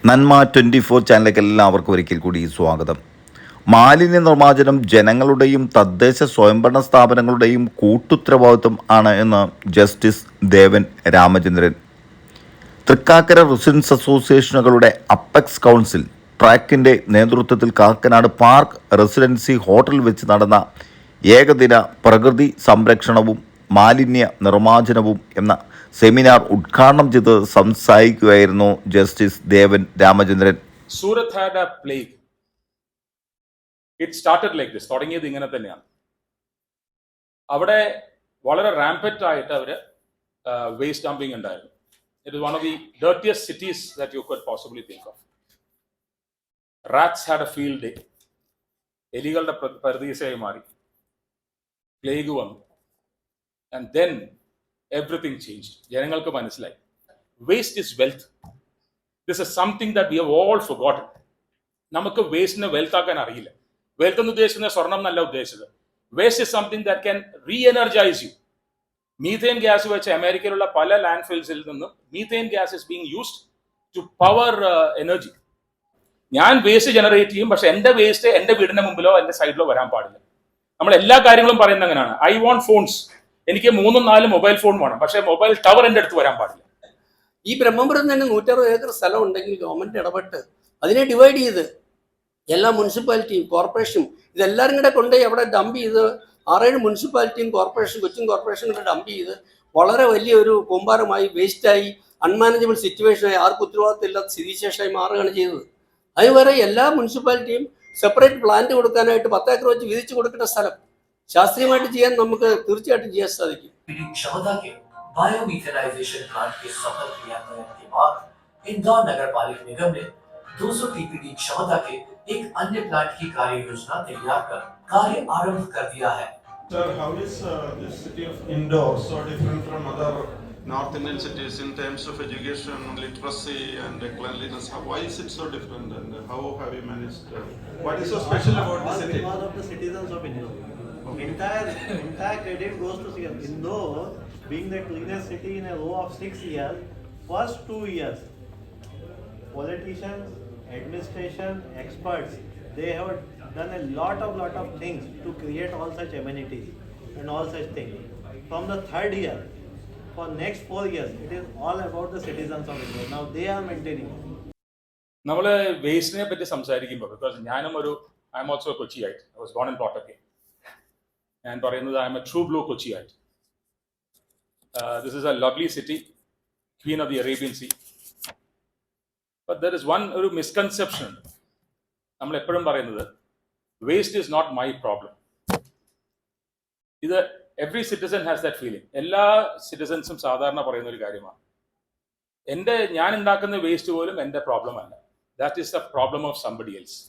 നന്മ 24 ചാനലിലേക്ക് എല്ലാവർക്കും ഒരിക്കൽ കൂടി സ്വാഗതം. മാലിന്യ നിർമ്മാർജ്ജനം ജനങ്ങളുടെയും തദ്ദേശ സ്വയംഭരണ സ്ഥാപനങ്ങളുടെയും കൂട്ടുത്തരവാദിത്വം ആണ് എന്ന് ജസ്റ്റിസ് ദേവൻ രാമചന്ദ്രൻ. തൃക്കാക്കര റെസിഡൻസ് അസോസിയേഷനുകളുടെ അപ്പെക്സ് കൗൺസിൽ ട്രാക്കിൻ്റെ നേതൃത്വത്തിൽ കാക്കനാട് പാർക്ക് റെസിഡൻസി ഹോട്ടലിൽ വെച്ച് നടന്ന ഏകദിന പ്രകൃതി സംരക്ഷണവും മാലിന്യ നിർമ്മാർജ്ജനവും എന്ന സെമിനാർ ഉദ്ഘാടനം ചെയ്ത് സംസാരിക്കുകയായിരുന്നു justice Devan Ramachandran. Surat had a plague. It started like this. തുടങ്ങിയത് ഇങ്ങനെ തന്നെയാണ്. അവിടെ വളരെ റാമ്പറ്റ് ആയിട്ട് അവർ വേസ്റ്റ് ഡംപിങ് ഉണ്ടായിരുന്നു. It is one of the dirtiest cities that you could possibly think of. Rats had a field day. എലികളുടെ പരദീസയായി മാറി. പ്ലേഗ് വന്നു. And then everything changed. ജനങ്ങൾക്ക് മനസ്സിലായി waste is wealth. This is something that we have all forgotten. നമുക്ക് വേസ്റ്റിനെ wealth ആക്കാൻ അറിയില്ല. വെൽത്ത് എന്ന് ഉദ്ദേശിക്കുന്നത് സ്വർണം എന്നല്ല ഉദ്ദേശിച്ചത്. Waste is something that can re energise you. Methane gas വെച്ച് അമേരിക്കയിലുള്ള പല ലാൻഡ് ഫിൽസിൽ നിന്നും methane gas is being used to power energy. ഞാൻ വേസ്റ്റ് ജനറേറ്റ് ചെയ്യും, പക്ഷെ എന്റെ വേസ്റ്റ് എന്റെ വീടിന്റെ മുമ്പിലോ എന്റെ സൈഡിലോ വരാൻ പാടില്ല. നമ്മൾ എല്ലാ കാര്യങ്ങളും പറയുന്നത് അങ്ങനെയാണ്. I want phones. എനിക്ക് 3-4 മൊബൈൽ ഫോൺ വേണം, പക്ഷേ മൊബൈൽ ടവർ എൻ്റെ അടുത്ത് വരാൻ പാടില്ല. ഈ ബ്രഹ്മപുരം തന്നെ 160 ഏക്കർ സ്ഥലം ഉണ്ടെങ്കിൽ ഗവൺമെന്റ് ഇടപെട്ട് അതിനെ ഡിവൈഡ് ചെയ്ത് എല്ലാ മുനിസിപ്പാലിറ്റിയും കോർപ്പറേഷനും ഇതെല്ലാവരും കൂടെ കൊണ്ടുപോയി അവിടെ ഡംപ് ചെയ്ത് 6-7 മുനിസിപ്പാലിറ്റിയും കോർപ്പറേഷൻ കൊച്ചിൻ കോർപ്പറേഷനും കൂടെ ഡംപ് ചെയ്ത് വളരെ വലിയൊരു കൂമ്പാരമായി വേസ്റ്റായി അൺമാനേജബിൾ സിറ്റുവേഷനായി ആർക്കും ഉത്തരവാദിത്തം ഇല്ലാത്ത സ്ഥിതിവിശേഷമായി മാറുകയാണ് ചെയ്തത്. അതുവരെ എല്ലാ മുനിസിപ്പാലിറ്റിയും സെപ്പറേറ്റ് പ്ലാന്റ് കൊടുക്കാനായിട്ട് 10 ഏക്കർ വെച്ച് വിധിച്ചു കൊടുക്കേണ്ട സ്ഥലം ശാസ്ത്രീയമായിട്ട് ചെയ്യാൻ നമുക്ക് തീർച്ചയായിട്ടും ചെയ്യാൻ സാധിക്കും. क्षमता के बायोमिथेनाइजेशन प्लांट के सफल क्रियान्वयन के बाद इंदौर नगर पालिका निगम ने 200 टीपीडी क्षमता के एक अन्य प्लांट की कार्य योजना तैयार कर कार्य आरंभ कर दिया है. Sir, how is this city of Indore so different from other North Indian cities in terms of education, literacy, and cleanliness? Why is it so different, and how have you managed? What is so special about the city? Because of the citizens of Indore. Entire credit goes to Indore, being the cleanest city in a row of 6 years. First 2 years, politicians, administration, experts, they have done a lot of things to create all such amenities and all such things. From the third year, for next 4 years, it is all about the citizens of Indore. Now they are maintaining. നമ്മൾ വേസ്റ്റിനെ പറ്റി സംസാരിക്കുമ്പോൾ, because I am also കൊച്ചിയായിട്ട്, I was born and brought up. ഞാൻ പറയുന്നത് I am a true blue കൊച്ചിയായിട്ട്. This is a lovely city, queen of the Arabian sea. But there is ഒരു misconception ഉണ്ട്. നമ്മൾ എപ്പോഴും പറയുന്നത് waste is not my problem. ഇത് every citizen has that feeling. എല്ലാ സിറ്റിസൺസും സാധാരണ പറയുന്ന ഒരു കാര്യമാണ്, ഞാൻ ഉണ്ടാക്കുന്ന വേസ്റ്റ് പോലും എൻ്റെ പ്രോബ്ലം അല്ല. That is the problem of somebody else.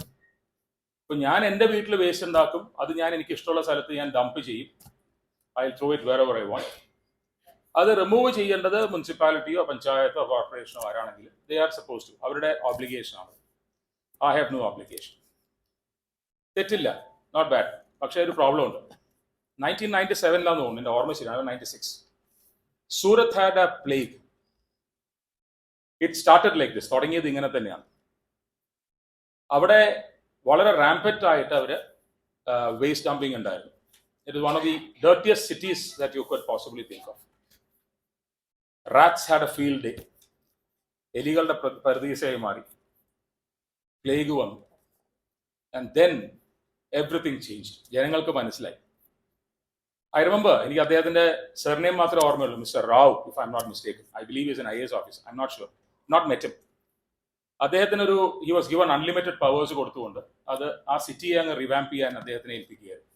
ഇപ്പം ഞാൻ എൻ്റെ വീട്ടിൽ വേസ്റ്റ് ഉണ്ടാക്കും, അത് ഞാൻ എനിക്ക് ഇഷ്ടമുള്ള സ്ഥലത്ത് ഞാൻ ഡംപ് ചെയ്യും. I will throw it wherever I want. അത് റിമൂവ് ചെയ്യേണ്ടത് മുനിസിപ്പാലിറ്റിയോ പഞ്ചായത്തോ കോർപ്പറേഷനോ ആരാണെങ്കിലും ദേ ആർ സപ്പോസ് ടു. അവരുടെ ഓബ്ലിഗേഷനാണ്. I have no obligation. തെറ്റില്ല, നോട്ട് ബാഡ്. പക്ഷേ ഒരു പ്രോബ്ലം ഉണ്ട്. 1997 തോന്നുന്നു, എൻ്റെ ഓർമ്മ ശരിയാണ്, 96. Surat had a plague. It started like this. തുടങ്ങിയത് ഇങ്ങനെ തന്നെയാണ്. അവിടെ വളരെ റാമ്പറ്റ് ആയിട്ട് അവർ വേസ്റ്റ് ഡംപിങ് ഉണ്ടായിരുന്നു. It is one of the dirtiest cities that you could possibly think of. Rats had a field day. എലികളുടെ പരദീസയായി മാറി. പ്ലേഗ് വന്നു. And then everything changed. ജനങ്ങൾക്ക് മനസ്സിലായി. ഐ റിമെമ്പർ, എനിക്ക് അദ്ദേഹത്തിന്റെ സർനെയിം മാത്രമേ ഓർമ്മയുള്ളൂ, mister Rao, if I am not mistaken. I believe is N IAS officer. I am not sure, not met him. അദ്ദേഹത്തിന് he was given unlimited powers കൊടുത്തുകൊണ്ട് അത് ആ സിറ്റിയെ അങ്ങ് റിവാമ്പ് ചെയ്യാൻ അദ്ദേഹത്തിനെ ഏൽപ്പിക്കുകയായിരുന്നു.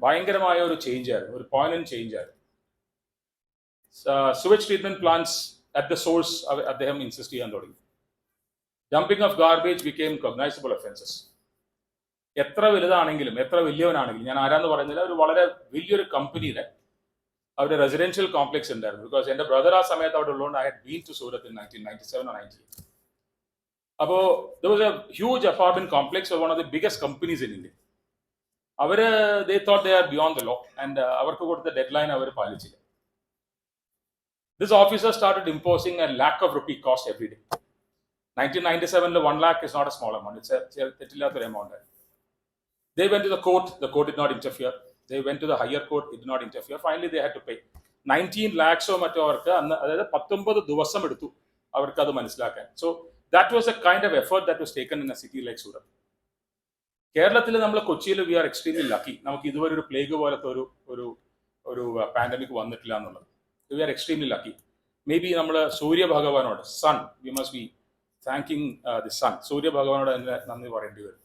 ഭയങ്കരമായ ഒരു ചേഞ്ച് ആയിരുന്നു, ഒരു പോയിന്റ് ചേഞ്ച് ആയിരുന്നു. Sewage treatment plants at the source അദ്ദേഹം ഇൻസിസ്റ്റ് ചെയ്യാൻ തുടങ്ങി. Dumping of garbage became cognizable offences. എത്ര വലുതാണെങ്കിലും എത്ര വലിയവനാണെങ്കിലും, ഞാൻ ആരാന്ന് പറയുന്നില്ല, ഒരു വളരെ വലിയൊരു കമ്പനിയുടെ അവരുടെ റെസിഡൻഷ്യൽ കോംപ്ലക്സ് ഉണ്ടായിരുന്നു. ബിക്കോസ് എൻ്റെ ബ്രദർ ആ സമയത്ത് അവിടെ ഉള്ളതുകൊണ്ട് I had been to Surat in 1997 or 98. അപ്പോൾ there was a huge apartment complex of one of the biggest companies in India. They thought they are beyond the law, and അവർക്ക് കൊടുത്ത deadline അവർ പാലിച്ചില്ല. This officer started imposing a lakh of rupee cost every day. 1997, 1 lakh is not a small amount. It's a amount. They went to the court did not interfere. They went to the higher court, it did not interfere. Finally, they had to pay 19 lakhs or മറ്റോ അവർക്ക് അന്ന് അതായത് 19 ദിവസം എടുത്തു അവർക്ക് അത് മനസ്സിലാക്കാൻ. So that was a kind of effort that was taken in a city like Surat. കേരളത്തിൽ നമ്മൾ കൊച്ചിയിൽ വി ആർ എക്സ്ട്രീംലി ലക്കി. നമുക്ക് ഇതുവരെ ഒരു പ്ലേഗ് പോലത്തെ ഒരു പാൻഡമിക് വന്നിട്ടില്ല എന്നുള്ളത്. We are extremely lucky. Maybe നമ്മൾ സൂര്യ ഭഗവാനോട് sun we must be thanking the sun. Surya ഭഗവാനോട് തന്നെ നന്ദി പറയേണ്ടി വരും.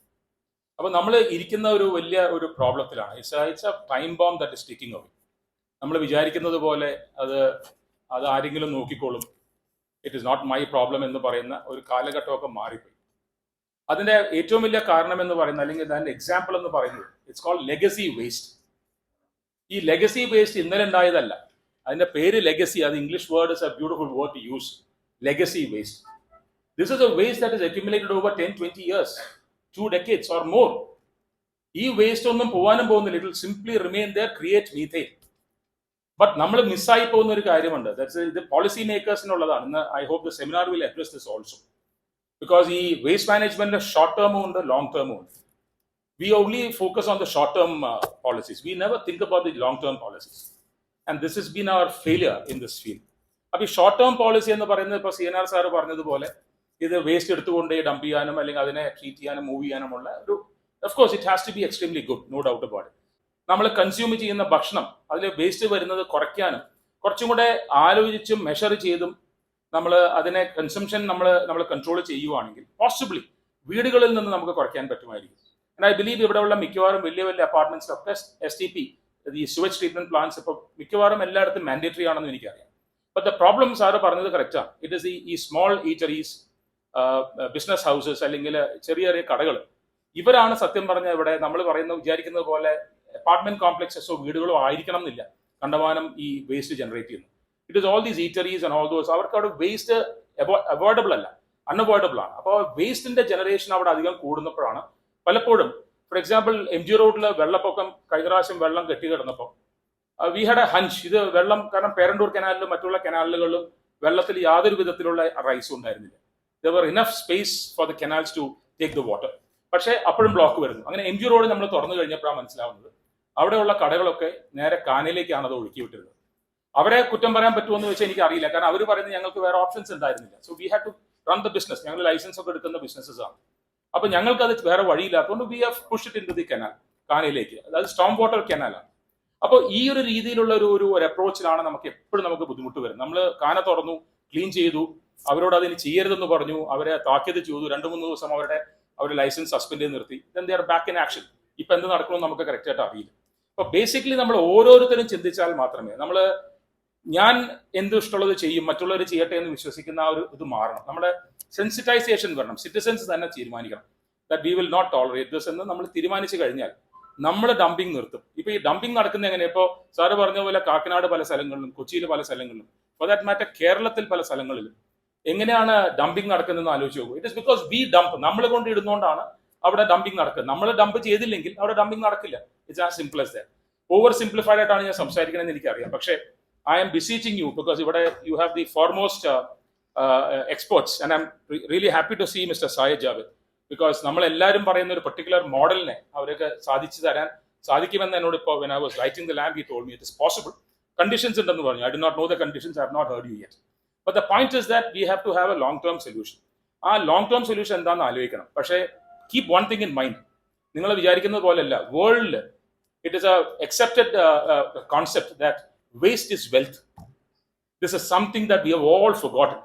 അപ്പോൾ നമ്മൾ ഇരിക്കുന്ന ഒരു വലിയ ഒരു പ്രോബ്ലത്തിലാണ്. It's a time bomb that is taking away. നമ്മൾ വിചാരിക്കുന്നത് പോലെ അത് ആരെങ്കിലും നോക്കിക്കോളും, it is not my problem എന്ന് പറയുന്ന ഒരു കാലഘട്ടമൊക്കെ മാറിപ്പോയി. അതിന്റെ ഏറ്റവും വലിയ കാരണം എന്ന് പറയുന്നത്, അല്ലെങ്കിൽ അതിന്റെ എക്സാമ്പിൾ എന്ന് പറയുന്നത്, ഇറ്റ്സ് കോൾഡ് ലെഗസി വേസ്റ്റ്. ഈ ലെഗസി വേസ്റ്റ് ഇന്നലെ ഉണ്ടായതല്ല. അതിന്റെ പേര് ലെഗസി. അത് English word is a beautiful word to use. Legacy waste. This is a waste that is accumulated over 10-20 years, 2 decades or more. ഈ വേസ്റ്റ് ഒന്നും പോകാനും പോകുന്നില്ല. It will simply remain there, create methane. But നമ്മൾ മിസ്സായി പോകുന്ന ഒരു കാര്യമുണ്ട്. ഇത് പോളിസി മേക്കേഴ്സിനുള്ളതാണ്. I hope the seminar will address this also. Because ഈ വേസ്റ്റ് മാനേജ്മെന്റ് ഷോർട്ട് ടേമും ഉണ്ട്, ലോങ് ടേമും ഉണ്ട്. We only focus on the short term policies. We never think about the long term policies. And this is been our failure in this field. അപ്പോൾ ഈ short term policy എന്ന് പറയുന്നത്, ഇപ്പോൾ CNR sir പറഞ്ഞതുപോലെ, ഇത് waste എടുത്തുകൊണ്ട് dump ചെയ്യാനും അല്ലെങ്കിൽ അതിനെ ട്രീറ്റ് ചെയ്യാനും മൂവ് ചെയ്യാനുമുള്ള ഒരു, of course it has to be extremely good, no doubt about it. നമ്മൾ കൺസ്യൂം ചെയ്യുന്ന ഭക്ഷണം, അതിൽ വേസ്റ്റ് വരുന്നത് കുറയ്ക്കാനും കുറച്ചും കൂടെ ആലോചിച്ചും മെഷർ ചെയ്തും നമ്മൾ അതിനെ കൺസംഷൻ നമ്മൾ കൺട്രോൾ ചെയ്യുവാണെങ്കിൽ പോസിബിളി വീടുകളിൽ നിന്ന് നമുക്ക് കുറയ്ക്കാൻ പറ്റുമായിരിക്കും. ആൻഡ് ഐ ബിലീവ് ഇവിടെയുള്ള മിക്കവാറും വലിയ വലിയ അപ്പാർട്ട്മെന്റ്സിലൊക്കെ STP, ഈ സ്യൂവേജ് ട്രീറ്റ്മെന്റ് പ്ലാന്റ്സ് ഇപ്പോൾ മിക്കവാറും എല്ലായിടത്തും മാൻഡേറ്ററി ആണെന്ന് എനിക്കറിയാം. ബട്ട് ദ പ്രോബ്ലം സാറ് പറഞ്ഞത് കറക്റ്റാണ്. ഇറ്റ് ഇസ് ഈ സ്മോൾ ഈറ്ററീസ്, ബിസിനസ് ഹൗസസ്, അല്ലെങ്കിൽ ചെറിയ ചെറിയ കടകൾ, ഇവരാണ് സത്യം പറഞ്ഞ ഇവിടെ നമ്മൾ വിചാരിക്കുന്നത് പോലെ അപ്പാർട്ട്മെന്റ് കോംപ്ലക്സസോ വീടുകളോ ആയിരിക്കണം എന്നില്ല കണ്ടമാനം ഈ വേസ്റ്റ് ജനറേറ്റ് ചെയ്യുന്നു. It is all these ഈറ്ററീസ് and all those. അവർക്ക് അവിടെ വേസ്റ്റ് അവോയ്ഡബിൾ അല്ല, അൺഅവോയ്ഡബിൾ ആണ്. അപ്പോൾ വേസ്റ്റിന്റെ ജനറേഷൻ അവിടെ അധികം കൂടുന്നപ്പോഴാണ് പലപ്പോഴും, ഫോർ എക്സാമ്പിൾ MG റോഡിൽ വെള്ളപ്പൊക്കം, കഴിഞ്ഞ പ്രാവശ്യം വെള്ളം കെട്ടിക്കിടന്നപ്പോൾ വി ഹാഡ് എ ഹഞ്ച്, ഇത് വെള്ളം, കാരണം പേരണ്ടൂർ കനാലിലും മറ്റുള്ള കനാലുകളിലും വെള്ളത്തിൽ യാതൊരു വിധത്തിലുള്ള റൈസും ഉണ്ടായിരുന്നില്ല. There were enough space for the canals to take the water. പക്ഷേ അപ്പോഴും ബ്ലോക്ക് വരുന്നു. അങ്ങനെ MG റോഡ് നമ്മൾ തുറന്നു കഴിഞ്ഞപ്പോഴാണ് മനസ്സിലാവുന്നത് അവിടെയുള്ള കടകളൊക്കെ നേരെ കാനയിലേക്കാണ് അത് ഒഴുക്കി വിട്ടിരുന്നത്. അവരെ കുറ്റം പറയാൻ പറ്റുമെന്ന് വെച്ചാൽ എനിക്ക് അറിയില്ല, കാരണം അവർ പറയുന്നത് ഞങ്ങൾക്ക് വേറെ ഓപ്ഷൻസ് ഉണ്ടായിരുന്നില്ല. So we had to run the business. ഞങ്ങൾ ലൈസൻസ് ഒക്കെ എടുക്കുന്ന ബിസിനസ്സസ് ആണ്. അപ്പൊ ഞങ്ങൾക്ക് അത് വേറെ വഴിയില്ലാത്തതുകൊണ്ട് we have pushed it into the canal, കാനയിലേക്ക്. അതായത് സ്റ്റോം വാട്ടർ കനാലാണ്. അപ്പോൾ ഈ ഒരു രീതിയിലുള്ള ഒരു അപ്രോച്ചിലാണ് നമുക്ക് എപ്പോഴും ബുദ്ധിമുട്ട് വരുന്നത്. നമ്മൾ കാന തുറന്നു, ക്ലീൻ ചെയ്തു, അവരോട് അതിന് ചെയ്യരുതെന്ന് പറഞ്ഞു, അവരെ താക്കീത് ചെയ്തു, 2-3 ദിവസം അവരുടെ ലൈസൻസ് സസ്പെൻഡ് ചെയ്ത് നിർത്തി. Then they are back in action. ഇപ്പൊ എന്ത് നടക്കണമെന്ന് നമുക്ക് കറക്റ്റ് ആയിട്ട് അറിയില്ല. അപ്പൊ ബേസിക്കലി നമ്മൾ ഓരോരുത്തരും ചിന്തിച്ചാൽ മാത്രമേ ഞാൻ എന്ത് ഇഷ്ടമുള്ളത് ചെയ്യും, മറ്റുള്ളവർ ചെയ്യട്ടെ എന്ന് വിശ്വസിക്കുന്ന ആ ഒരു ഇത് മാറണം. നമ്മുടെ സെൻസിറ്റൈസേഷൻ വരണം. സിറ്റിസൺസ് തന്നെ തീരുമാനിക്കണം that we will not tolerate this എന്ന് നമ്മൾ തീരുമാനിച്ചു കഴിഞ്ഞാൽ നമ്മൾ ഡംപിങ് നിർത്തും. ഇപ്പൊ ഈ ഡംപിങ് നടക്കുന്നത് എങ്ങനെ? ഇപ്പോൾ സാറ് പറഞ്ഞ പോലെ കാക്കനാട് പല സ്ഥലങ്ങളിലും, കൊച്ചിയിൽ പല സ്ഥലങ്ങളിലും, ഫോർ ദാറ്റ് മാറ്റർ കേരളത്തിൽ പല സ്ഥലങ്ങളിലും എങ്ങനെയാണ് ഡംപിങ് നടക്കുന്നതെന്ന് ആലോചിച്ച് നോക്കൂ. It is because we dump, നമ്മൾ കൊണ്ട് ഇടുന്നതുകൊണ്ടാണ് അവിടെ ഡംപിങ് നടക്കുന്നത്. നമ്മൾ ഡംപ് ചെയ്തില്ലെങ്കിൽ അവിടെ ഡംപിങ് നടക്കില്ല. It's as simple as that. Over simplified ആയിട്ടാണ് ഞാൻ സംസാരിക്കണമെന്ന് എനിക്കറിയാം. പക്ഷേ I am beseeching you, because ഇവിടെ you have the foremost experts, and I am really happy to see mister Sayed Javed. Because നമ്മളെല്ലാവരും പറയുന്ന ഒരു പെർട്ടിക്കുലർ മോഡലിനെ അവരൊക്കെ സാധിച്ചു തരാൻ സാധിക്കുമെന്ന് എന്നോട് ഇപ്പോൾ when I was writing the land, he told me it is possible. Conditions ഉണ്ടെന്ന് പറഞ്ഞു. I do not know the conditions. I have not heard you yet. But the point is that we have to have a long-term solution. ആ long term solution എന്താണെന്ന് ആലോചിക്കണം. പക്ഷേ keep one thing in mind. നിങ്ങൾ വിചാരിക്കുന്നത് പോലെയല്ല വേൾഡിൽ it is A accepted concept that waste is wealth. This is something that we have all forgotten.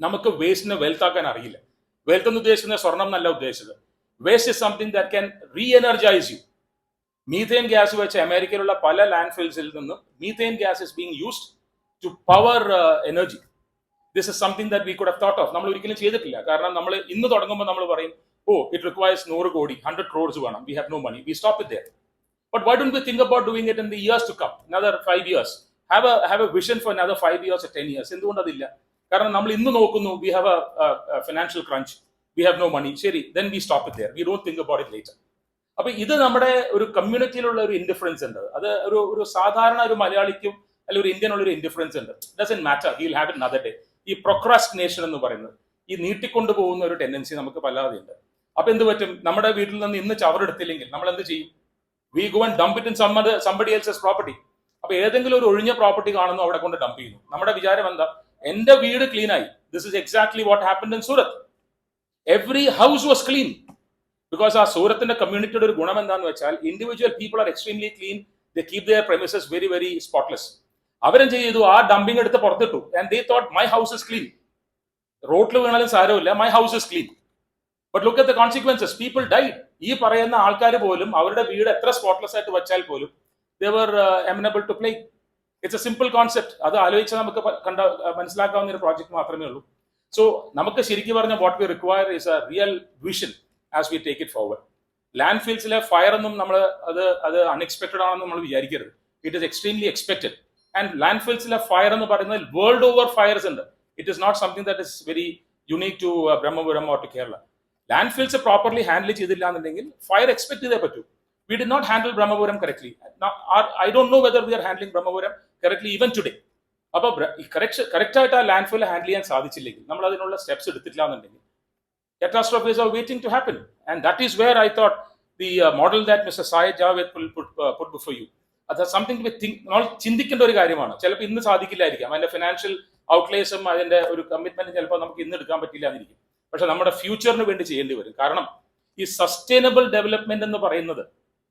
നമുക്ക് വേസ്റ്റിനെ വെൽത്ത് ആക്കാൻ അറിയില്ല. വെൽത്ത് എന്ന് ഉദ്ദേശിക്കുന്നത് സ്വർണം എന്നല്ല ഉദ്ദേശിച്ചത്. Waste is something that can reenergise you. Methane gas വെച്ച് അമേരിക്കയിലുള്ള പല ലാൻഡ് ഫിൽസിൽ നിന്നും methane gas is being used to power energy. This is something that we could have thought of. നമ്മൾ ഒരിക്കലും ചെയ്തിട്ടില്ല. കാരണം നമ്മൾ ഇന്ന് തുടങ്ങുമ്പോൾ നമ്മൾ പറയും, ഇറ്റ് റിക്വയർസ് 100 കോടി, 100 crores വേണം, we have no money, we stop it there. But why don't we think about doing it in the years to come, another 5 years? Have a vision for another 5 years or 10 years. എന്തുകൊണ്ട് അതില്ല? കാരണം നമ്മൾ ഇന്ന് നോക്കുന്നു, we have a financial crunch, we have no money. ശരി, then we stop it there. We don't think about it later. അപ്പൊ ഇത് നമ്മുടെ ഒരു കമ്മ്യൂണിറ്റിയിലുള്ള ഒരു ഇൻഡിഫറൻസ് ഉണ്ട്. അത് ഒരു സാധാരണ ഒരു മലയാളിക്കും അല്ലെങ്കിൽ ഒരു ഇന്ത്യൻ ഉള്ളൊരു ഇൻഡിഫറൻസ് ഉണ്ട്. Doesn't matter, he will have it another day. ഈ പ്രൊക്രാസ്റ്റിനേഷൻ എന്ന് പറയുന്നത്, ഈ നീട്ടിക്കൊണ്ടു പോകുന്ന ഒരു ടെൻഡൻസി നമുക്ക് വല്ലാതെ ഉണ്ട്. അപ്പൊ എന്ത് പറ്റും? നമ്മുടെ വീട്ടിൽ നിന്ന് ഇന്ന് ചവറെടുത്തില്ലെങ്കിൽ നമ്മൾ എന്ത് ചെയ്യും? We go and dump it in somebody else's property. അപ്പൊ ഏതെങ്കിലും ഒരു ഒഴിഞ്ഞ പ്രോപ്പർട്ടി കാണുന്നു, അവിടെ കൊണ്ട് ഡംപ് ചെയ്യുന്നു. നമ്മുടെ വിചാരം എന്താ? എന്റെ വീട് ക്ലീൻ ആയി. This is exactly what happened in Surat. Every house was clean. Because ആ സൂറത്തിന്റെ കമ്മ്യൂണിറ്റിയുടെ ഒരു ഗുണം എന്താന്ന് വെച്ചാൽ, individual people are extremely clean. They keep their premises very very spotless. അവരെന്ത് ചെയ്തു? ആ ഡംപിങ് എടുത്ത് പുറത്തിട്ടു. And they thought my house is clean. റോട്ടിൽ വീണാലും സാരമില്ല, my house is clean. But look at the consequences. People died. ഈ പറയുന്ന ആൾക്കാർ പോലും അവരുടെ വീട് എത്ര സ്പോട്ട്ലെസ് ആയിട്ട് വെച്ചാൽ പോലും they were amenable to play. It's a simple concept. അത് ആലോചിച്ചാൽ നമുക്ക് മനസ്സിലാക്കാവുന്ന ഒരു പ്രോജക്റ്റ് മാത്രമേ ഉള്ളൂ. സോ നമുക്ക് ശരിക്കും പറഞ്ഞ what we require is a real vision as we take it forward. Land ഫീൽഡ്സിലെ ഫയർ ഒന്നും നമ്മൾ അത് അൺഎക്സ്പെക്ടഡ് ആണെന്ന് നമ്മൾ വിചാരിക്കരുത്. It is extremely expected. And land ഫീൽഡ്സിലെ ഫയർ എന്ന് പറയുന്നത് വേൾഡ് ഓവർ ഫയർസ് ഉണ്ട്. It is not something that is very unique to Brahmapuram or to Kerala. Land fields properly handle ചെയ്തില്ല എന്നുണ്ടെങ്കിൽ ഫയർ എക്സ്പെക്ട് ചെയ്തേ പറ്റൂ. We did not handle Brahmapuram correctly. Now, I don't know whether we are handling Brahmapuram correctly even today. അപ്പോൾ correct ആയിട്ട് ആ land ഫിൽ handle ചെയ്യാൻ സാധിച്ചില്ലെങ്കിൽ, നമ്മൾ അതിനുള്ള സ്റ്റെപ്സ് എടുത്തിട്ടില്ല എന്നുണ്ടെങ്കിൽ, catastrophes are waiting to happen. And that is where I thought the model that Mr. Syed Javed put before you, that's something to think. നമ്മൾ ചിന്തിക്കേണ്ട ഒരു കാര്യമാണ്. ചിലപ്പോൾ ഇന്ന് സാധിക്കില്ലായിരിക്കാം. അതിന്റെ ഫിനാൻഷ്യൽ ഔട്ട്ലേസും അതിന്റെ ഒരു കമ്മിറ്റ്മെന്റും ചിലപ്പോൾ നമുക്ക് ഇന്ന് എടുക്കാൻ പറ്റില്ല എന്നിരിക്കും. പക്ഷെ നമ്മുടെ ഫ്യൂച്ചറിന് വേണ്ടി ചെയ്യേണ്ടി വരും. കാരണം ഈ സസ്റ്റൈനബിൾ ഡെവലപ്മെന്റ് എന്ന് പറയുന്നത്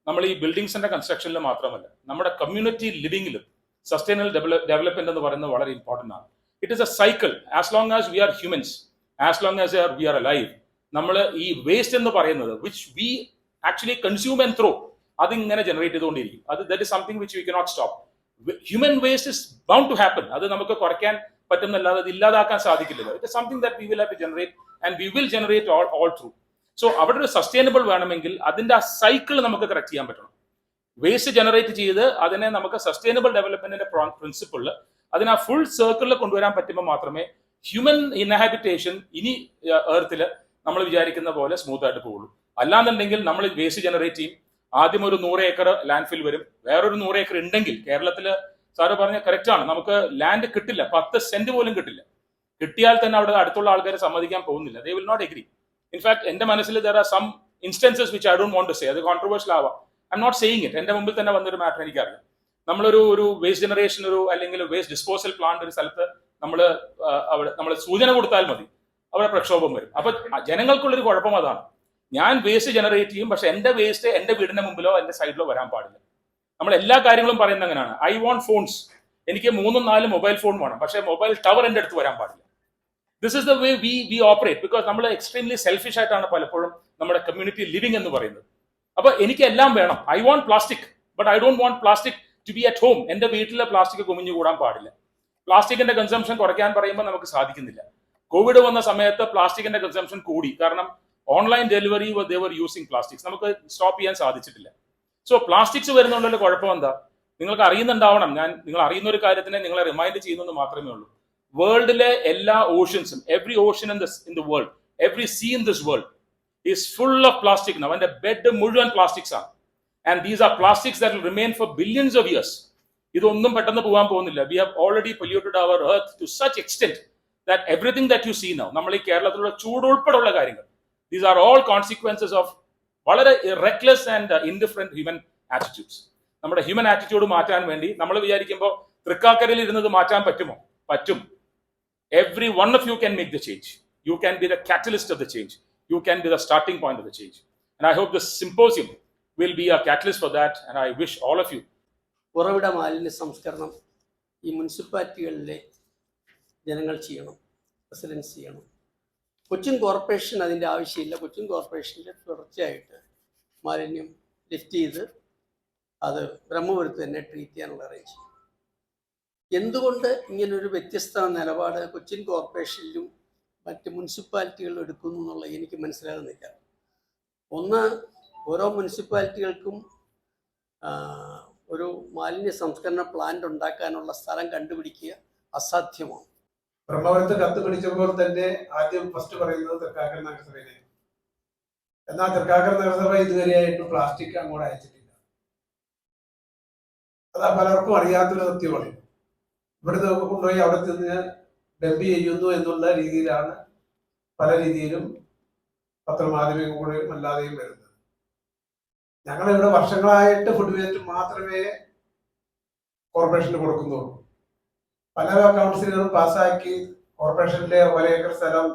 നമ്മൾ ഈ ബിൽഡിങ്സിന്റെ കൺസ്ട്രക്ഷനിൽ മാത്രമല്ല, നമ്മുടെ കമ്മ്യൂണിറ്റി ലിവിംഗിലും സസ്റ്റൈനബിൾ ഡെവലപ്മെന്റ് എന്ന് പറയുന്നത് വളരെ ഇമ്പോർട്ടൻ്റ് ആണ്. It is a cycle. As long as we are humans, as long as we are alive, നമ്മൾ ഈ വേസ്റ്റ് എന്ന് പറയുന്നത് which we actually consume and throw, അതിങ്ങനെ ജനറേറ്റ് ചെയ്തുകൊണ്ടിരിക്കും. That is something which we cannot stop. Human waste is bound to happen. അത് നമുക്ക് കുറയ്ക്കാൻ പറ്റുന്നല്ലാതെ അത് ഇല്ലാതാക്കാൻ സാധിക്കില്ലല്ലോ. It is something that we will have to generate and we will generate all through. So അവിടെ ഒരു സസ്റ്റൈനബിൾ വേണമെങ്കിൽ അതിന്റെ ആ സൈക്കിൾ നമുക്ക് കറക്റ്റ് ചെയ്യാൻ പറ്റണം. വേസ്റ്റ് ജനറേറ്റ് ചെയ്ത് അതിനെ നമുക്ക് സസ്റ്റൈനബിൾ ഡെവലപ്മെന്റിന്റെ പ്രിൻസിപ്പിളിൽ അതിനെ ആ ഫുൾ സർക്കിളിൽ കൊണ്ടുവരാൻ പറ്റുമ്പോൾ മാത്രമേ ഹ്യൂമൻ ഇൻഹാബിറ്റേഷൻ ഇനി എർത്തിൽ നമ്മൾ വിചാരിക്കുന്ന പോലെ സ്മൂത്ത് ആയിട്ട് പോകുള്ളൂ. അല്ലാന്നുണ്ടെങ്കിൽ നമ്മൾ വേസ്റ്റ് ജനറേറ്റ് ചെയ്യും. ആദ്യം ഒരു 100 ഏക്കർ ലാൻഡ് ഫിൽ വരും. വേറൊരു 100 ഏക്കർ ഉണ്ടെങ്കിൽ കേരളത്തിൽ സാറ് പറഞ്ഞ കറക്റ്റ് ആണ്, നമുക്ക് ലാൻഡ് കിട്ടില്ല. 10 സെന്റ് പോലും കിട്ടില്ല. കിട്ടിയാൽ തന്നെ അവിടെ അടുത്തുള്ള ആൾക്കാർ സമ്മതിക്കാൻ പോകുന്നില്ല. They will not agree. In fact എന്റെ മനസ്സിൽ there are some instances which I don't want to say. അത് കോൺട്രവേഴ്ഷ്യൽ ആവാം. I am not saying it. എന്റെ മുമ്പിൽ തന്നെ വന്നൊരു മാറ്റർ എനിക്കറിയാം. നമ്മളൊരു വേസ്റ്റ് ജനറേഷൻ അല്ലെങ്കിൽ വേസ്റ്റ് ഡിസ്പോസൽ പ്ലാന്റ് ഒരു സ്ഥലത്ത് നമ്മൾ സൂചന കൊടുത്താൽ മതി, അവിടെ പ്രക്ഷോഭം വരും. അപ്പൊ ജനങ്ങൾക്കുള്ളൊരു കുഴപ്പം അതാണ്. ഞാൻ വേസ്റ്റ് ജനറേറ്റ് ചെയ്യും, പക്ഷെ എന്റെ വേസ്റ്റ് എന്റെ വീടിന്റെ മുമ്പിലോ എന്റെ സൈഡിലോ വരാൻ പാടില്ല. നമ്മൾ എല്ലാ കാര്യങ്ങളും പറയുന്നത് അങ്ങനെയാണ്. I want phones. എനിക്ക് 3-4 മൊബൈൽ ഫോൺ വേണം, പക്ഷെ മൊബൈൽ ടവർ എന്റെ അടുത്ത് വരാൻ പാടില്ല. This is the way we operate. Because നമ്മൾ എക്സ്ട്രീംലി സെൽഫിഷ് ആയിട്ടാണ് പലപ്പോഴും നമ്മുടെ കമ്മ്യൂണിറ്റി ലിവിംഗ് എന്ന് പറയുന്നത്. അപ്പൊ എനിക്ക് എല്ലാം വേണം. I want plastic, but I don't want plastic to be at home. എന്റെ വീട്ടിലെ പ്ലാസ്റ്റിക് കുമിഞ്ഞു കൂടാൻ പാടില്ല. പ്ലാസ്റ്റിക്കിന്റെ കൺസംഷൻ കുറയ്ക്കാൻ പറയുമ്പോൾ നമുക്ക് സാധിക്കുന്നില്ല. കോവിഡ് വന്ന സമയത്ത് പ്ലാസ്റ്റിക്കിന്റെ കൺസംഷൻ കൂടി. കാരണം ഓൺലൈൻ ഡെലിവറി ദേ വർ യൂസിങ് പ്ലാസ്റ്റിക്സ്. നമുക്ക് സ്റ്റോപ്പ് ചെയ്യാൻ സാധിച്ചിട്ടില്ല. സോ പ്ലാസ്റ്റിക്സ് വരുന്നുള്ള കുഴപ്പം എന്താ? നിങ്ങൾക്ക് അറിയുന്നുണ്ടാവണം. നിങ്ങൾ അറിയുന്ന ഒരു കാര്യത്തിനെ നിങ്ങളെ റിമൈൻഡ് ചെയ്യുന്നത് മാത്രമേ ഉള്ളൂ. വേൾഡിലെ എല്ലാ ഓഷ്യൻസും, every ocean in the world, every sea in this world is full of plastic. അവന്റെ ബെഡ് മുഴുവൻ പ്ലാസ്റ്റിക്സ് ആണ്. And these are plastics that will remain for billions of years. ഇതൊന്നും പെട്ടെന്ന് പോകാൻ പോകുന്നില്ല. We have already polluted our earth to such extent that everything that you see now, നമ്മൾ ഈ കേരളത്തിലുള്ള ചൂട് ഉൾപ്പെടെയുള്ള കാര്യങ്ങൾ, these are all consequences of വളരെ reckless and indifferent human attitudes. നമ്മുടെ ഹ്യൂമൻ ആറ്റിറ്റ്യൂഡ് മാറ്റാൻ വേണ്ടി നമ്മൾ വിചാരിക്കുമ്പോൾ തൃക്കാക്കരയിൽ ഇരുന്നത് മാറ്റാൻ പറ്റുമോ? പറ്റും. Every one of you can make the change. You can be the catalyst of the change. You can be the starting point of the change. And I hope this symposium will be a catalyst for that. And I wish all of you. ഉറവിട മാലിന്യ സംസ്കരണം ഈ മുനിസിപ്പാലിറ്റികളിലെ ജനങ്ങൾ ചെയ്യണം, residence ചെയ്യണം. Cochin corporation അതിൻ്റെ ആവശ്യമില്ല. കൊച്ചിൻ കോർപ്പറേഷനിൽ തുടർച്ചയായിട്ട് മാലിന്യം ലിഫ്റ്റ് ചെയ്ത് അത് ബ്രഹ്മപുരത്ത് തന്നെ ട്രീറ്റ് ചെയ്യാനുള്ള അറേഞ്ച് ചെയ്യും. എന്തുകൊണ്ട് ഇങ്ങനൊരു വ്യത്യസ്ത നിലപാട് കൊച്ചിൻ കോർപ്പറേഷനിലും മറ്റ് മുനിസിപ്പാലിറ്റികളിലും എടുക്കുന്നു എന്നുള്ളത് എനിക്ക് മനസ്സിലാകുന്നില്ല. ഒന്ന്, ഓരോ മുനിസിപ്പാലിറ്റികൾക്കും ഒരു മാലിന്യ സംസ്കരണ പ്ലാന്റ് ഉണ്ടാക്കാനുള്ള സ്ഥലം കണ്ടുപിടിക്കുക അസാധ്യമാണ്. ബ്രഹ്മപുരത്ത് കത്ത് പിടിച്ചപ്പോൾ തന്നെ ആദ്യം ഫസ്റ്റ് പറയുന്നത് തൃക്കാക്കര നഗരസഭയിലെ. എന്നാൽ തൃക്കാക്കര നഗരസഭ ഇതുവരെയായിട്ട് പ്ലാസ്റ്റിക് അങ്ങോട്ട് അയച്ചിട്ടില്ല. അത് പലർക്കും അറിയാത്തൊരു സത്യമാണ്. ഇവിടുന്ന് കൊണ്ടുപോയി അവിടെ ചെന്ന് ഡംപ് ചെയ്യുന്നു എന്നുള്ള രീതിയിലാണ് പല രീതിയിലും പത്രമാധ്യമങ്ങളിലും അല്ലാതെയും വരുന്നത്. ഞങ്ങളിവിടെ വർഷങ്ങളായിട്ട് ഫുഡ് വേസ്റ്റ് മാത്രമേ കോർപ്പറേഷന് കൊടുക്കുന്നുള്ളൂ. പല കൗൺസിലുകളും പാസ്സാക്കി കോർപ്പറേഷനിലെ 1 ഏക്കർ സ്ഥലം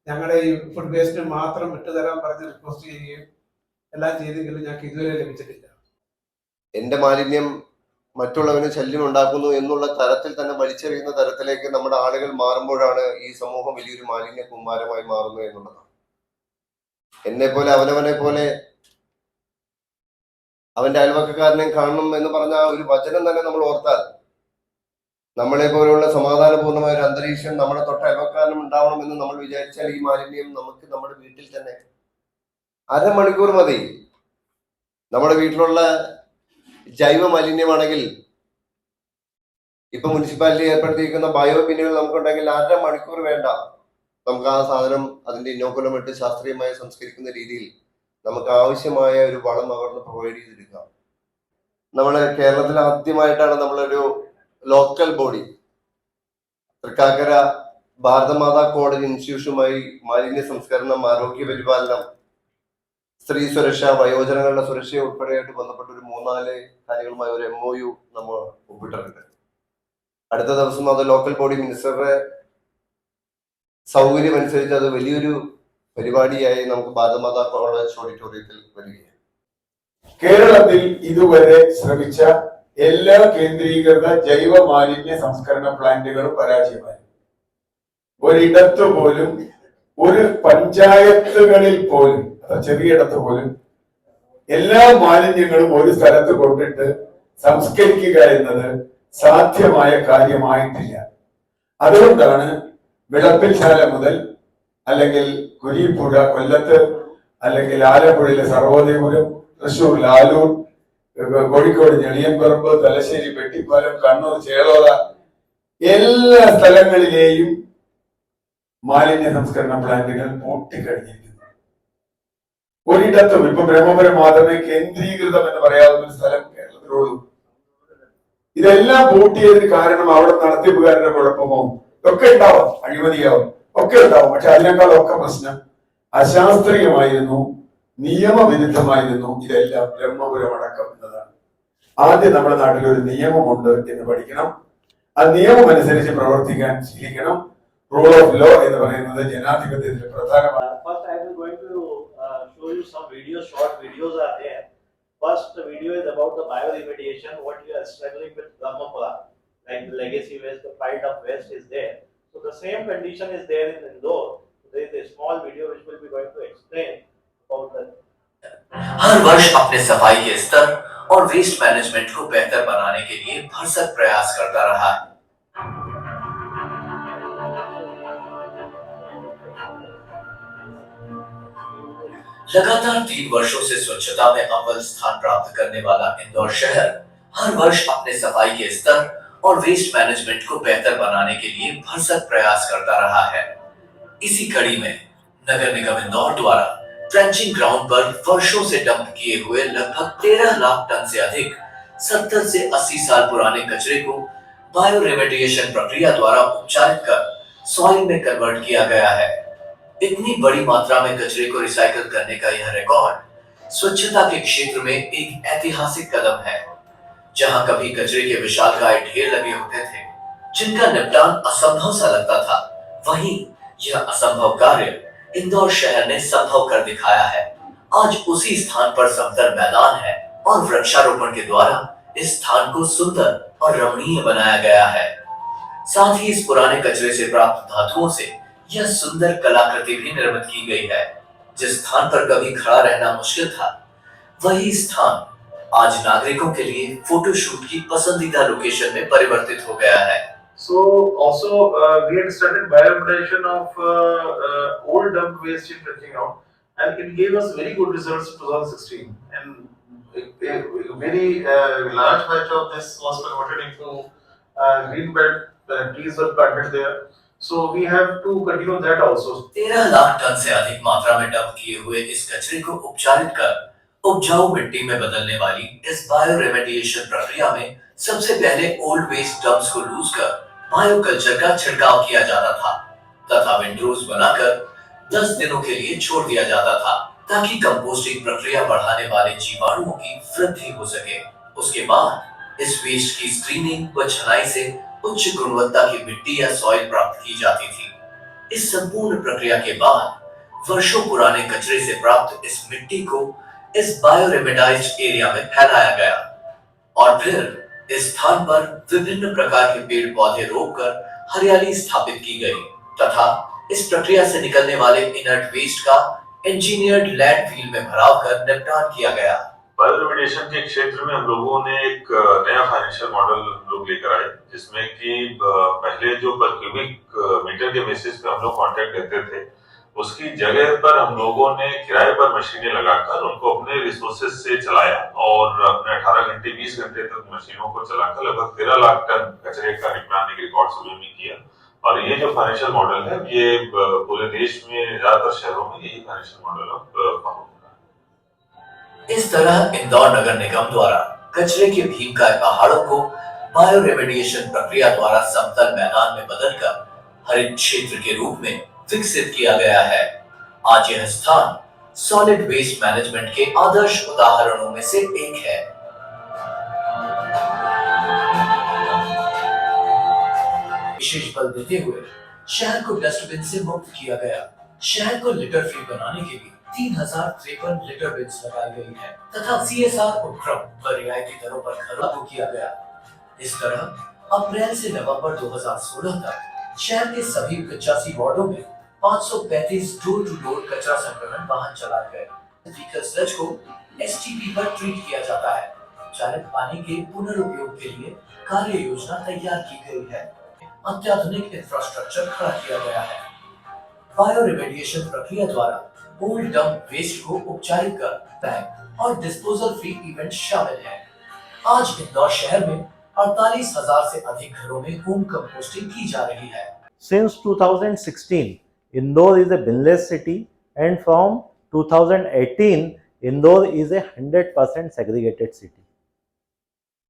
ഞങ്ങളുടെ ഈ ഫുഡ് വേസ്റ്റ് മാത്രം വിട്ടുതരാൻ പറഞ്ഞ് റിക്വസ്റ്റ് ചെയ്യുകയും എല്ലാം ചെയ്തെങ്കിലും ഞങ്ങൾക്ക് ഇതുവരെ ലഭിച്ചിട്ടില്ല. എന്റെ മാലിന്യം മറ്റുള്ളവന് ശല്യം ഉണ്ടാക്കുന്നു എന്നുള്ള തരത്തിൽ തന്നെ വലിച്ചെറിയുന്ന തരത്തിലേക്ക് നമ്മുടെ ആളുകൾ മാറുമ്പോഴാണ് ഈ സമൂഹം വലിയൊരു മാലിന്യ കുമ്മാരമായി മാറുന്നത് എന്നുള്ളതാണ്. എന്നെ പോലെ അവനവനെ പോലെ അവന്റെ അയൽവക്കക്കാരനെ കാണണം എന്ന് പറഞ്ഞ ആ ഒരു വചനം തന്നെ നമ്മൾ ഓർത്താൽ, നമ്മളെ പോലെയുള്ള സമാധാനപൂർണ്ണമായ ഒരു അന്തരീക്ഷം നമ്മുടെ തൊട്ട അയൽവക്കാരനും ഉണ്ടാവണം എന്ന് നമ്മൾ വിചാരിച്ചാൽ ഈ മാലിന്യം നമുക്ക് നമ്മുടെ വീട്ടിൽ തന്നെ 1/2 മണിക്കൂർ മതി. നമ്മുടെ വീട്ടിലുള്ള ജൈവ മാലിന്യമാണെങ്കിൽ ഇപ്പൊ മുനിസിപ്പാലിറ്റി ഏർപ്പെടുത്തിയിരിക്കുന്ന ബയോ ബിന്നുകൾ നമുക്കുണ്ടെങ്കിൽ 1/2 മണിക്കൂർ വേണ്ട. നമുക്ക് ആ സാധനം അതിന്റെ ഇന്നോക്കുലം ഇട്ട് ശാസ്ത്രീയമായി സംസ്കരിക്കുന്ന രീതിയിൽ നമുക്ക് ആവശ്യമായ ഒരു വളം അവർക്ക് പ്രൊവൈഡ് ചെയ്തെടുക്കാം. നമ്മള് കേരളത്തിൽ ആദ്യമായിട്ടാണ് നമ്മളൊരു local body Thrikkakara Bharathamatha college ഇൻസ്റ്റിറ്റ്യൂഷനുമായി മാലിന്യ സംസ്കരണം, ആരോഗ്യ പരിപാലനം, സ്ത്രീ സുരക്ഷ, വയോജനങ്ങളുടെ സുരക്ഷ ഉൾപ്പെടെയായിട്ട് ബന്ധപ്പെട്ട ഒരു 3-4 കാര്യങ്ങളുമായി ഒരു MOU നമ്മൾ ഒപ്പിട്ടിട്ടുണ്ട്. അടുത്ത ദിവസം അത് ലോക്കൽ ബോഡി മിനിസ്റ്ററുടെ സൗകര്യം അനുസരിച്ച് അത് വലിയൊരു പരിപാടിയായി നമുക്ക് ഭാരതമാതാ കോളേജ് ഓഡിറ്റോറിയത്തിൽ വരികയാണ്. കേരളത്തിൽ ഇതുവരെ ശ്രമിച്ച എല്ലാ കേന്ദ്രീകൃത ജൈവ മാലിന്യ സംസ്കരണ പ്ലാന്റുകളും പരാജയമായി. ഒരിടത്ത് പോലും, ഒരു പഞ്ചായത്തുകളിൽ പോലും, ചെറിയിടത്ത് പോലും എല്ലാ മാലിന്യങ്ങളും ഒരു സ്ഥലത്ത് കൊണ്ടിട്ട് സംസ്കരിക്കുക എന്നത് സാധ്യമായ കാര്യമായിട്ടില്ല. അതുകൊണ്ടാണ് വിളപ്പിൽശാല മുതൽ, അല്ലെങ്കിൽ കുരിപ്പുഴ കൊല്ലത്ത്, അല്ലെങ്കിൽ ആലപ്പുഴയിലെ സർവോദയപുരം, തൃശൂർ ലാലൂർ, കോഴിക്കോട് ഞെളിയൻപറമ്പ്, തലശ്ശേരി പെട്ടിപ്പാലം, കണ്ണൂർ ചേളോറ, എല്ലാ സ്ഥലങ്ങളിലെയും മാലിന്യ സംസ്കരണ പ്ലാന്റുകൾ പൂട്ടിക്കഴിഞ്ഞിരിക്കുന്നു. ഒരിടത്തും ഇപ്പൊ ബ്രഹ്മപുരം മാത്രമേ കേന്ദ്രീകൃതം എന്ന് പറയാവുന്ന ഒരു സ്ഥലം കേരളത്തിലുള്ളൂ. ഇതെല്ലാം പൂട്ടിയതിന് കാരണം അവിടെ നടത്തിപ്പുകാരുടെ കുഴപ്പമോ ഒക്കെ ഉണ്ടാവും, അഴിമതിയാവും, ഒക്കെ ഉണ്ടാവും. പക്ഷെ അതിനേക്കാളൊക്കെ പ്രശ്നം അശാസ്ത്രീയമായിരുന്നു, നിയമവിരുദ്ധമായിരുന്നു ഇതെല്ലാം, ബ്രഹ്മപുരം അടക്കം എന്നതാണ്. ആദ്യം നമ്മുടെ നാട്ടിൽ ഒരു നിയമമുണ്ട് എന്ന് പഠിക്കണം. ആ നിയമം അനുസരിച്ച് പ്രവർത്തിക്കാൻ ശീലിക്കണം. റൂൾ ഓഫ് ലോ എന്ന് പറയുന്നത് ജനാധിപത്യത്തിൽ പ്രധാനമാണ്. First, I am going to show you some videos. Short videos are there. First video is about the bioremediation. What you are struggling with Brahmapura, like the legacy waste, the pile of waste is there. So the same condition is there in Indore. So there is a small video which will be going to explain about that. हर वर्ष अपने सफाई के स्तर और waste management को बेहतर बनाने के लिए भरसक प्रयास करता रहा है। लगातार 3 वर्षों से स्वच्छता में अव्वल स्थान प्राप्त करने वाला इंदौर शहर हर वर्ष अपने सफाई के स्तर और वेस्ट मैनेजमेंट को बेहतर बनाने के लिए भरसक प्रयास करता रहा है। इसी कड़ी में नगर निगम इंदौर द्वारा ट्रेंचिंग ग्राउंड पर वर्षों से डंप किए हुए लगभग 13 लाख टन से अधिक 70 से 80 साल पुराने कचरे को बायो रेमेडिएशन प्रक्रिया द्वारा उपचारित कर सॉइल में कन्वर्ट किया गया है। इतनी बड़ी मात्रा में कचरे को रिसाइकल करने का यह रिकॉर्ड स्वच्छता के क्षेत्र में एक ऐतिहासिक कदम है। जहां कभी कचरे के विशालकाय ढेर लगे होते थे जिनका निपटान असंभव सा लगता था, वहीं यह असंभव कार्य इंदौर शहर ने संभव कर दिखाया है। आज उसी स्थान पर समतल मैदान है और वृक्षारोपण के द्वारा इस स्थान को सुंदर और रमणीय बनाया गया है। साथ ही इस पुराने कचरे से प्राप्त धातुओं से यह सुंदर कलाकृति भी निर्मित की गई है। जिस स्थान पर कभी खड़ा रहना मुश्किल था, वही स्थान आज नागरिकों के लिए फोटोशूट की पसंदीदा लोकेशन में परिवर्तित हो गया है। So also we had started bioremediation of old dump waste in Trenching Ground, and it gave us very good results in 2016. And a very large batch of this was converted into green belt. Trees were planted there. So we have to continue that also. 13 lakh tonne से अधिक मात्रा में dump किए हुए इस कचरे को उपचारित कर उपजाऊ मिट्टी में बदलने वाली इस बायो रेमेडिएशन प्रक्रिया में सबसे पहले ओल्ड वेस्ट डंप्स को लूज कर बायो कल्चर का छिड़काव किया जाता था तथा विंडरोज बनाकर 10 दिनों के लिए छोड़ दिया जाता था ताकि कंपोस्टिंग प्रक्रिया बढ़ाने वाले जीवाणुओं की वृद्धि हो सके। उसके बाद इस वेस्ट की स्क्रीनिंग व छनाई से उच्च गुणवत्ता की मिट्टी या सॉइल प्राप्त की जाती थी। इस संपूर्ण प्रक्रिया के बाद वर्षों पुराने कचरे से प्राप्त इस मिट्टी को इस बायोरेमेडाइज्ड एरिया में फैलाया गया और फिर इस स्थान पर विभिन्न प्रकार के पेड़ पौधे रोककर हरियाली स्थापित की गई तथा इस प्रक्रिया से निकलने वाले इनर्ट वेस्ट का इंजीनियर्ड लैंडफिल में भराव कर निपटान किया गया। बायोरिमेडिएशन के क्षेत्र में हम लोगों ने एक नया फाइनेंशियल मॉडल हम लोग लेकर आए जिसमें कि पहले जो पर क्यूबिक मीटर के बेसिस पे हम लोग कॉन्ट्रैक्ट लेते थे उसकी जगह पर हम लोगों ने किराए पर मशीनें लगाकर उनको अपने रिसोर्सेज से चलाया और अपने 18 घंटे 20 घंटे तक मशीनों को चलाकर लगभग 13 लाख टन कचरे का निपटान एक रिकॉर्ड समय में किया। और ये जो फाइनेंशियल मॉडल है ये पूरे देश में ज्यादातर शहरों में यही फाइनेंशियल मॉडल अब फॉलो। इस तरह इंदौर नगर निगम द्वारा कचरे के भीमकाय पहाड़ों को बायो रेमेडिएशन प्रक्रिया द्वारा समतल मैदान में बदलकर हरित क्षेत्र के रूप में विकसित किया गया है। आज यह स्थान सॉलिड वेस्ट मैनेजमेंट के आदर्श उदाहरणों में से एक है। विशेष बल देते हुए शहर को डस्टबिन से मुक्त किया गया। शहर को लिटर फ्री बनाने के लिए 3053 लिटर बिन्स लगाई गई है तथा CSR उपक्रम पर रियायती दरों पर घर लागू किया गया। इस तरह अप्रैल से नवंबर 2016 तक शहर के सभी 85 वार्डों में 535 डोर टू डोर कचरा संकलन वाहन चलाए गए। व्हीकल स्लज को STP पर ट्रीट किया जाता है। चालित पानी के पुनर्उपयोग के लिए कार्य योजना तैयार की गई है। अत्याधुनिक इंफ्रास्ट्रक्चर खड़ा किया गया है। बायो रेमेडिएशन प्रक्रिया द्वारा ओल्ड डंप वेस्ट को उपचारित कर बैंक और डिस्पोजल फ्री इवेंट शामिल है। आज इंदौर शहर में 48,000 से अधिक घरों में होम कंपोस्टिंग की जा रही है। Since 2016, Indore is a binless city, and from 2018, Indore is a 100% segregated city.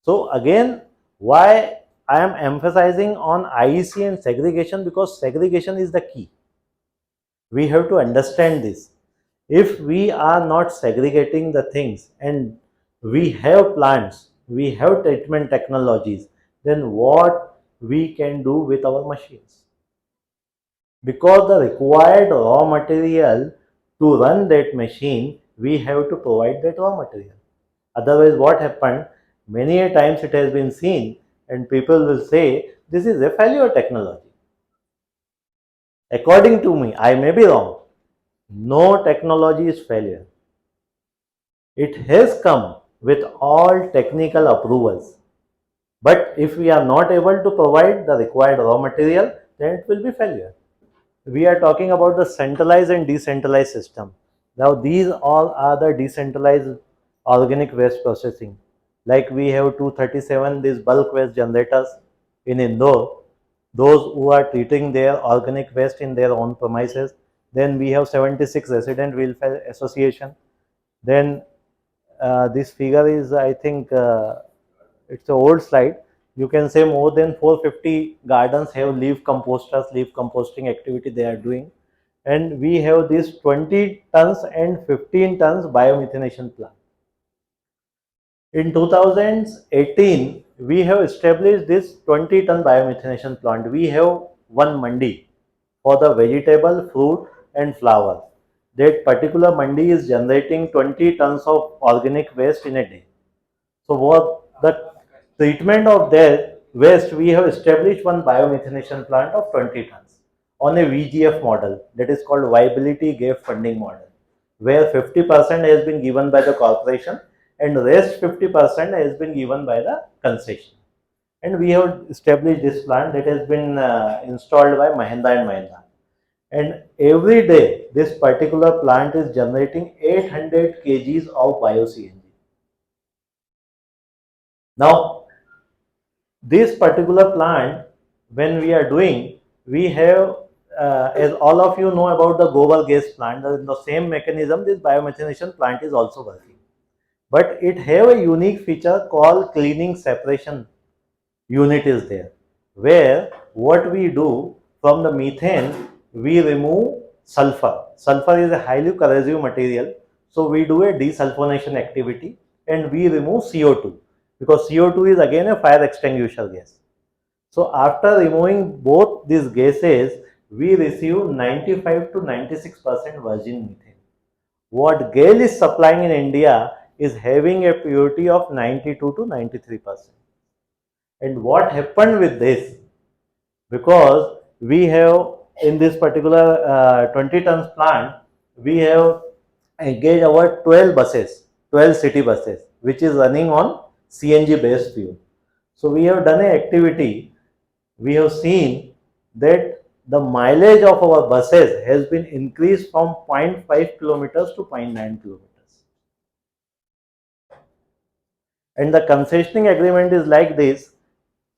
So again, why I am emphasizing on IEC and segregation, because segregation is the key. We have to understand this. If we are not segregating the things and we have plants, we have treatment technologies, then what we can do with our machines? Because the required raw material to run that machine, we have to provide that raw material. Otherwise, what happened? Many a times it has been seen, and people will say this is a failure technology. According to me, I may be wrong. No technology is failure. It has come with all technical approvals. But if we are not able to provide the required raw material, then it will be failure. We are talking about the centralized and decentralized system. Now these all are the decentralized organic waste processing. Like we have 237 these bulk waste generators in Indore, those who are treating their organic waste in their own premises. Then we have 76 resident welfare association. Then this figure is, I think, it's an old slide. You can say more than 450 gardens have leaf composters, leaf composting activity they are doing. And we have this 20 tons and 15 tons biomethanation plant. In 2018, we have established this 20-ton biomethanation plant. We have one mandi for the vegetable, fruit and flower. That particular mandi is generating 20 tons of organic waste in a day. So what the treatment of that waste, we have established one biomethanation plant of 20 tons on a VGF model, that is called viability gap funding model, where 50% has been given by the corporation and rest 50% has been given by the concession. And we have established this plant that has been installed by Mahindra and Mahindra. And every day this particular plant is generating 800 kgs of bio-CNG. Now, this particular plant, when we are doing, we have, as all of you know about the Gobar gas plant, the same mechanism, this biomethanation plant is also working. But it have a unique feature called cleaning separation unit is there, where what we do from the methane, we remove sulfur. Sulfur is a highly corrosive material, so we do a desulfonation activity and we remove CO2, because CO2 is again a fire extinguisher gas. So after removing both these gases, we receive 95 to 96% virgin methane. What GAIL is supplying in India is having a purity of 92 to 93%. And what happened with this? Because we have in this particular 20 tons plant, we have engaged our 12 buses, 12 city buses, which is running on CNG based fuel. So we have done an activity. We have seen that the mileage of our buses has been increased from 0.5 kilometers to 0.9 kilometers. And the concessioning agreement is like this.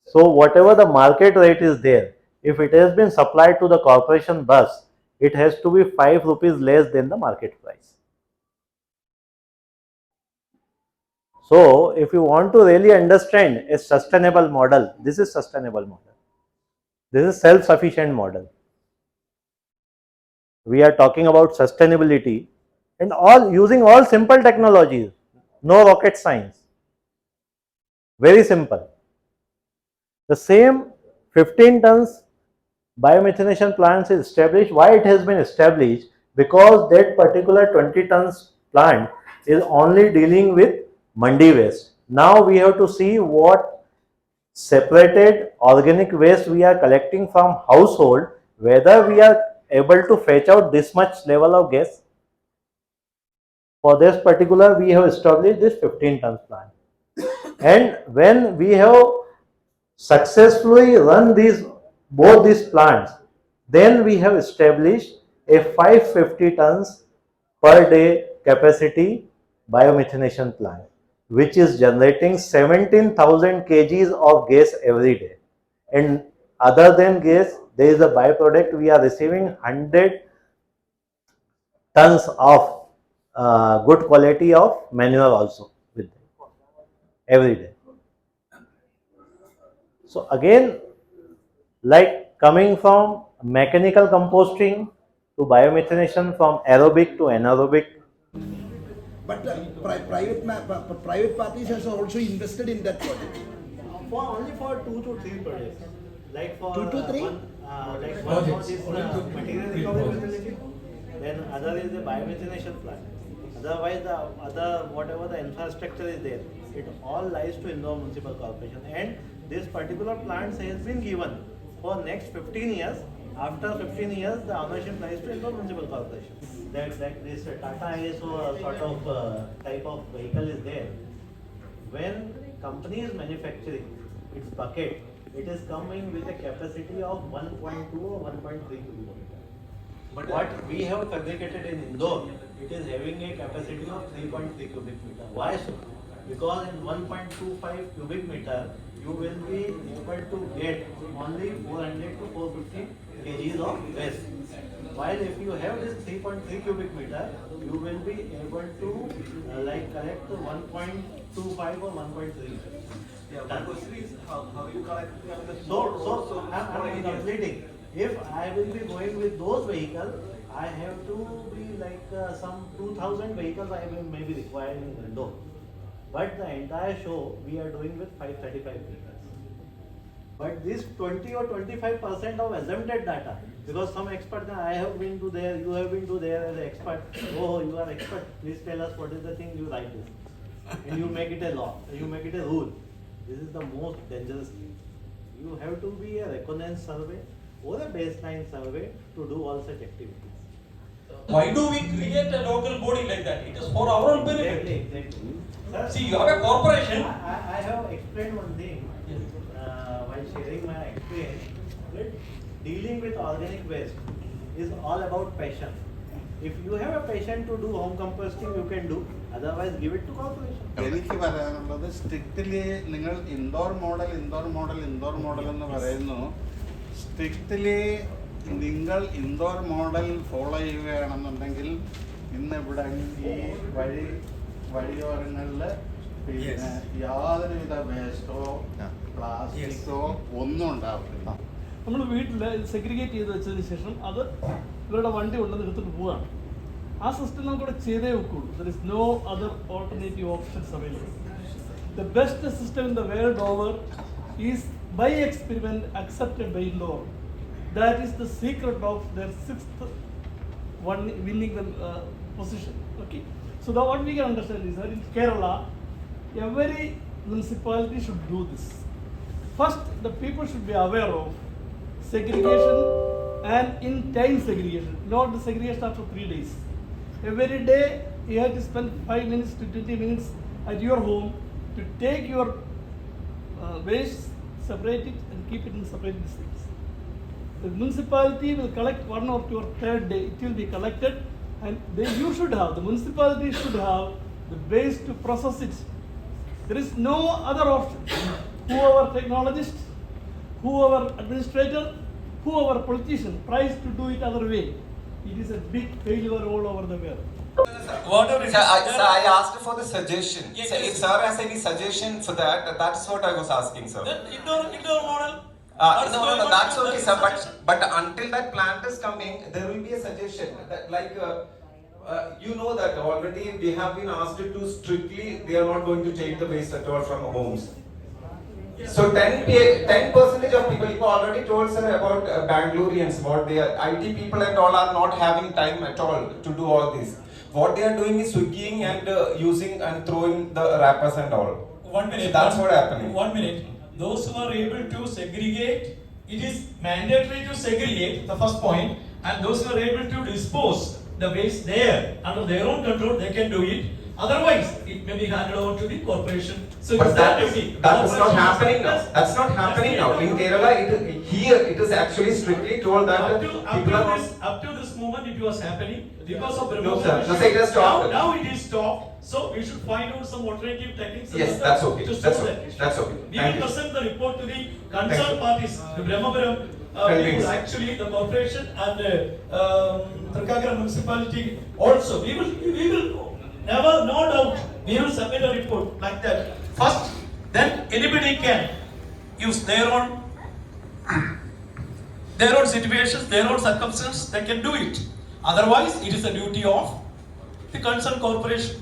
So whatever the market rate is there, if it has been supplied to the corporation bus, it has to be 5 rupees less than the market price. So if you want to really understand a sustainable model, this is sustainable model. This is self-sufficient model. We are talking about sustainability and all using all simple technologies, no rocket science. Very simple. The same 15 tons biomethanation plants is established. Why it has been established? Because that particular 20 tons plant is only dealing with mandi waste. Now we have to see what separated organic waste we are collecting from household, whether we are able to fetch out this much level of gas. For this particular, we have established this 15 tons plant. And when we have successfully run both these plants, then we have established a 550 tons per day capacity biomethanation plant, which is generating 17,000 kgs of gas every day. And other than gas, there is a byproduct. We are receiving 100 tons of good quality of manure also with them every day. So again, like coming from mechanical composting to biomethanation, from aerobic to anaerobic. But private parties has also invested in that project. For only for 2 to 3 projects, like for 2 to 3? one for this material recovery facility, then other is the biomethanation plant. Otherwise, the other whatever the infrastructure is there, it all lies to Indore Municipal Corporation. And this particular plant has been given for next 15 years. After 15 years, the ownership lies to Indore Municipal Corporation. That this Tata ISO sort of type of vehicle is there. When company is manufacturing its bucket, it is coming with a capacity of 1.2 or 1.3 cubic meter. But what we have fabricated in Indore, it is having a capacity of 3.3 cubic meter. Why so? Because in 1.25 cubic meter, you will be able to get only 400 to 450 kgs of waste. While if you have this 3.3 cubic meter, you will be able to like collect 1.25 or 1.3. Yeah, my question is how you collect So I'm completing. If I will be going with those vehicles, I have to be like some 2,000 vehicles I will maybe require in Indore. But the entire show we are doing with 535 vehicles. But this 20 or 25% of assumpted data, because some expert, I have been to there, you have been to there as an expert. Oh, you are expert. Please tell us what is the thing, you write this, and you make it a law, you make it a rule. This is the most dangerous thing. You have to be a recurrence survey or a baseline survey to do all such activities. Why do we create a local body like that? It is for our own benefit. Exactly. Sir, See, you have a corporation. I have explained one thing while sharing my experience, that dealing with organic waste is all about passion. If you have a passion to do home composting, you can do. Otherwise, give it to corporation. എനിക്ക് പറയാനുള്ളത് strictly നിങ്ങൾ indoor model എന്ന് പറയുന്നു. Strictly നിങ്ങൾ indoor model follow ചെയ്യുകയാണെന്നുണ്ടെങ്കിൽ ഇന്നിവിടെ ഈ വഴിയോരങ്ങളിൽ പിന്നെ യാതൊരുവിധ വേസ്റ്റോ പ്ലാസ്റ്റിക്കോ ഒന്നും ഉണ്ടാവില്ല. നമ്മൾ വീട്ടിൽ സെഗ്രിഗേറ്റ് ചെയ്ത് വെച്ചതിന് ശേഷം അത് ഇവരുടെ വണ്ടി കൊണ്ടുവന്ന് എടുത്തിട്ട് പോവുകയാണ്. ആ സിസ്റ്റം നമുക്കിവിടെ ചെയ്തേ വെക്കുള്ളൂ. There is no other alternative options available. The best system in the world over is by experiment accepted by law. That is the secret of their sixth winning position. Okay, so what we can understand is that in Kerala, every municipality should do this. First, the people should be aware of segregation and in time segregation, not the segregation after 3 days. Every day you have to spend 5 minutes to 20 minutes at your home to take your waste, separate it and keep it in separate districts. The municipality will collect 1 or 2 or 3rd day, it will be collected, and the municipality should have the base to process it. There is no other option. Whoever technologist, whoever administrator, whoever politician tries to do it other way, it is a big failure all over the world. Whatever it is. Sir, I asked for the suggestion. Yes, So yes. if sir has any suggestion for that, that's what I was asking, sir. Then indoor model. No, that's okay, sir. But until that plant is coming, there will be a suggestion that, like, you know that already we have been asked to strictly, they are not going to take the waste at all from homes. So 10% of people, you already told sir about Bangaloreans, what they are, IT people and all are not having time at all to do all this. What they are doing is swiggying and using and throwing the wrappers and all. 1 minute. So that's what happening. 1 minute. Those who are able to segregate, it is mandatory to segregate, the first point, and those who are able to dispose the waste there under their own control, they can do it. Otherwise, it may be handed over to the corporation. So But it's that duty. that's not happening now. That's not happening now. In Kerala, here it is actually strictly told that people are not. Up to this moment, it was happening because of the No, sir. No, sir, it has stopped. Now it is stopped. So we should find out some alternative techniques. Yes, that's okay. To solve That's that okay. issue. That's okay. We Thank will you. present the report to the Thank concerned you. parties, the Brahmapuram Thank people, you. actually the corporation and Trikakara municipality also. We will never, no doubt, we will submit a report like that. First, then anybody can use their own situations, their own circumstances, they can do it. Otherwise, it is the duty of the concerned corporation.